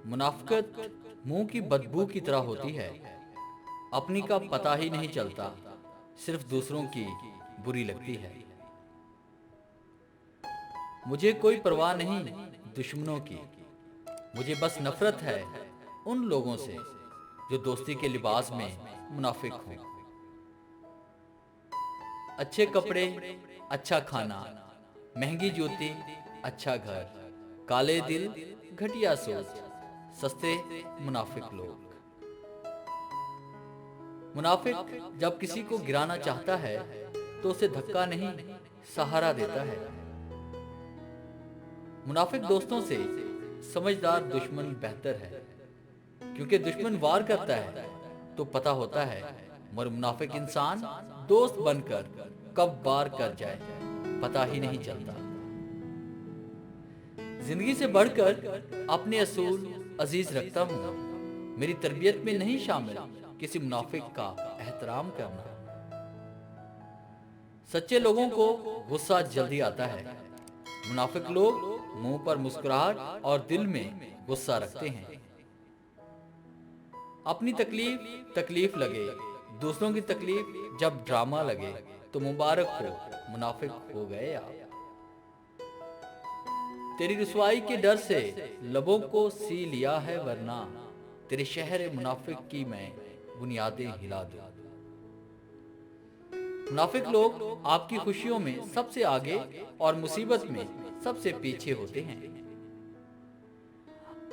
मुनाफिकत मुंह की बदबू की तरह होती है। अपनी का पता ही नहीं चलता, सिर्फ दूसरों की बुरी लगती है। मुझे कोई परवाह नहीं दुश्मनों की, मुझे बस नफरत है उन लोगों से जो दोस्ती के लिबास में मुनाफिक हों। अच्छे कपड़े, अच्छा खाना, महंगी जूती, अच्छा घर, काले दिल, घटिया सोच, सस्ते मुनाफिक लोग। मुनाफिक जब किसी को गिराना चाहता है तो उसे धक्का नहीं, सहारा देता है। मुनाफिक दोस्तों से समझदार दुश्मन बेहतर है, क्योंकि दुश्मन वार करता है तो पता होता है, मगर मुनाफिक इंसान दोस्त बनकर कब वार कर जाए पता ही नहीं चलता। जिंदगी से बढ़कर अपने असूल अजीज रखता हूँ। मेरी तरबियत में नहीं शामिल किसी मुनाफिक का एहतराम करना। सच्चे लोगों को गुस्सा जल्दी आता है, मुनाफिक लोग मुंह पर मुस्कुराहट और दिल में गुस्सा रखते हैं। अपनी तकलीफ तकलीफ लगे, दूसरों की तकलीफ जब ड्रामा लगे तो मुबारक हो, मुनाफिक हो गए आप। तेरी रुसवाई के डर से लबों को सी लिया है, वरना तेरे शहर मुनाफिक की मैं बुनियादें हिला दूं। मुनाफिक लोग आपकी खुशियों में सबसे आगे और मुसीबत में सबसे पीछे होते हैं।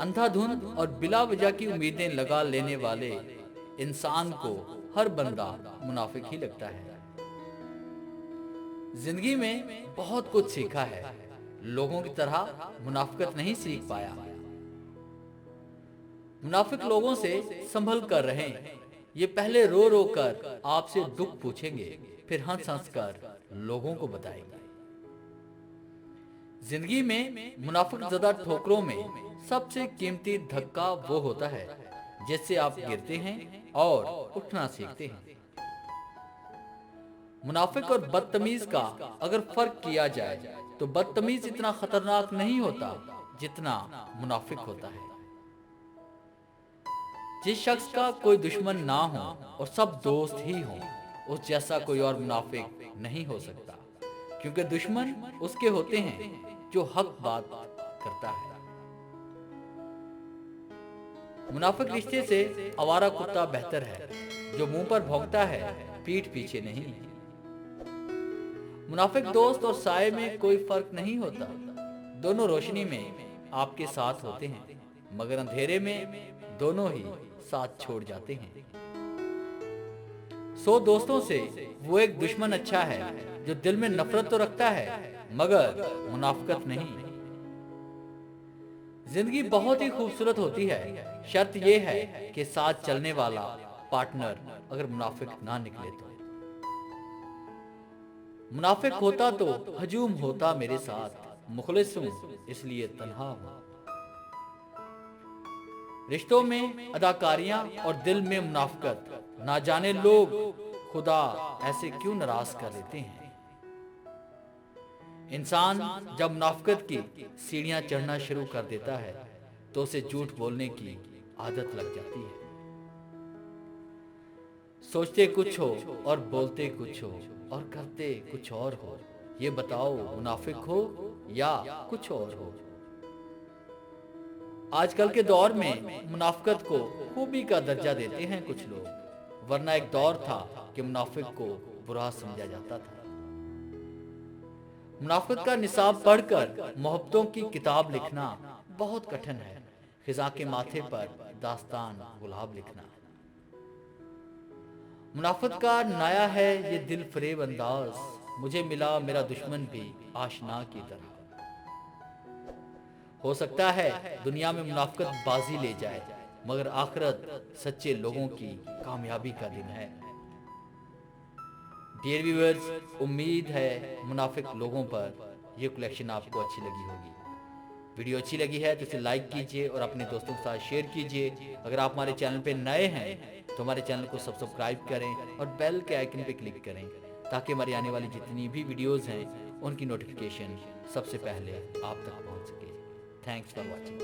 अंधाधुंध और बिला वजह की उम्मीदें लगा लेने वाले इंसान को हर बंदा मुनाफिक ही लगता है। जिंदगी में बहुत कुछ सीखा है, लोगों की तरह मुनाफिकत नहीं सीख पाया। मुनाफिक लोगों से संभल कर रहें, ये पहले रो रो कर आपसे दुख पूछेंगे, फिर हंस हंस कर लोगों को बताएंगे। जिंदगी में मुनाफिक ज़्यादा ठोकरों में सबसे कीमती धक्का वो होता है जिससे आप गिरते हैं और उठना सीखते हैं। मुनाफिक और बदतमीज का अगर फर्क किया जाए तो बदतमीज इतना खतरनाक नहीं होता जितना मुनाफिक होता है। जिस शख्स का कोई दुश्मन ना हो और सब दोस्त ही हो, उस जैसा कोई और मुनाफिक नहीं हो सकता, क्योंकि दुश्मन उसके होते हैं जो हक बात करता है। मुनाफिक रिश्ते से आवारा कुत्ता बेहतर है, जो मुंह पर भौंकता है, पीठ पीछे नहीं। मुनाफिक दोस्त और साए में कोई फर्क नहीं होता, दोनों रोशनी में आपके साथ होते हैं, मगर अंधेरे में दोनों ही साथ छोड़ जाते हैं। 100 दोस्तों से वो एक दुश्मन अच्छा है जो दिल में नफरत तो रखता है मगर मुनाफिकत नहीं। जिंदगी बहुत ही खूबसूरत होती है, शर्त यह है कि साथ चलने वाला पार्टनर अगर मुनाफिक ना निकले तो। मुनाफिक होता तो हजूम होता मेरे साथ, मुखलिस हूं इसलिए तन्हा हूं। रिश्तों में अदाकारियां और दिल में मुनाफिकत, ना जाने लोग खुदा ऐसे क्यों नाराज कर देते हैं। इंसान जब मुनाफिकत की सीढ़ियां चढ़ना शुरू कर देता है तो उसे झूठ बोलने की आदत लग जाती है। सोचते कुछ हो और बोलते कुछ हो और करते कुछ और हो, ये बताओ मुनाफिक हो या कुछ और हो। आजकल के दौर में मुनाफिकत को खूबी का दर्जा देते हैं कुछ लोग, वरना एक दौर था कि मुनाफिक को बुरा समझा जाता था। मुनाफिक का निसाब पढ़कर मोहब्बतों की किताब लिखना बहुत कठिन है, खिजा के माथे पर दास्तान गुलाब लिखना। मुनाफिक का नया है ये दिल फरेब अंदाज, मुझे मिला मेरा दुश्मन भी आशना की तरह। हो सकता है दुनिया में मुनाफिकत बाजी ले जाए, मगर आखिरत सच्चे लोगों की कामयाबी का दिन है। डियर व्यूअर्स, उम्मीद है मुनाफिक लोगों पर यह कलेक्शन आपको अच्छी लगी होगी। वीडियो अच्छी लगी है तो इसे लाइक कीजिए और अपने दोस्तों के साथ शेयर कीजिए। अगर आप हमारे चैनल पे नए हैं तो हमारे चैनल को सब्सक्राइब करें और बेल के आइकन पे क्लिक करें, ताकि हमारी आने वाली जितनी भी वीडियोस हैं उनकी नोटिफिकेशन सबसे पहले आप तक पहुंच सके। Thanks for watching.